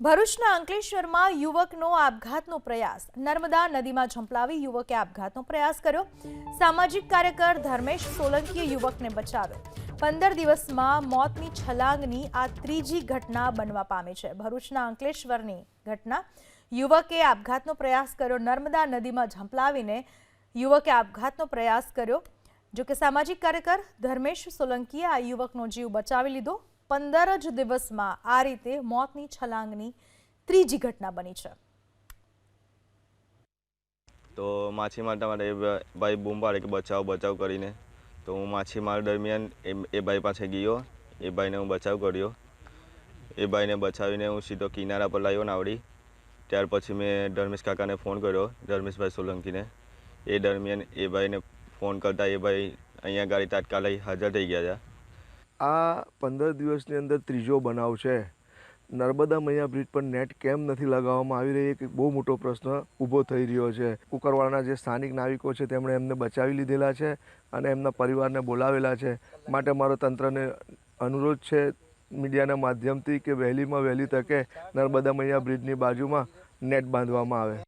ભરૂચના અંકલેશ્વરમાં યુવકનો આપઘાતનો પ્રયાસ. નર્મદા નદીમાં ઝંપલાવી યુવકે આપઘાતનો પ્રયાસ કર્યો. સામાજિક કાર્યકર ધર્મેશ સોલંકીએ યુવકને બચાવ્યો. 15 દિવસમાં મોતની છલાંગની આ ત્રીજી ઘટના બનવા પામી છે. ભરૂચના અંકલેશ્વરની ઘટના. યુવકે આપઘાતનો પ્રયાસ કર્યો. નર્મદા નદીમાં ઝંપલાવીને યુવકે આપઘાતનો પ્રયાસ કર્યો. જોકે સામાજિક કાર્યકર ધર્મેશ સોલંકીએ આ યુવકનો જીવ બચાવી લીધો. 15 જ દિવસમાં આ રીતે મોતની છલાંગની ત્રીજી ઘટના બની છે. તો માછીમાર માટે ભાઈ બૂમ પાડે કે બચાવ બચાવ કરીને, તો હું માછીમાર દરમિયાન એ ભાઈ પાસે ગયો. એ ભાઈને હું બચાવ કર્યો. એ ભાઈને બચાવીને હું સીધો કિનારા પર લાવ્યો નાવડી. ત્યાર પછી મેં ધર્મેશ કાકાને ફોન કર્યો, ધર્મેશભાઈ સોલંકીને. એ દરમિયાન એ ભાઈને ફોન કરતા એ ભાઈ અહીંયા ગાડી તાત્કાલિક હાજર થઈ ગયા હતા. આ 15 દિવસની અંદર ત્રીજો બનાવ છે. નર્મદા મૈયા બ્રિજ પર નેટ કેમ નથી લગાવવામાં આવી રહી, એક બહુ મોટો પ્રશ્ન ઊભો થઈ રહ્યો છે. કુકરવાળાના જે સ્થાનિક નાવિકો છે તેમણે એમને બચાવી લીધેલા છે અને એમના પરિવારને બોલાવેલા છે. માટે મારો તંત્રને અનુરોધ છે મીડિયાના માધ્યમથી કે વહેલીમાં વહેલી તકે નર્મદા મૈયા બ્રિજની બાજુમાં નેટ બાંધવામાં આવે.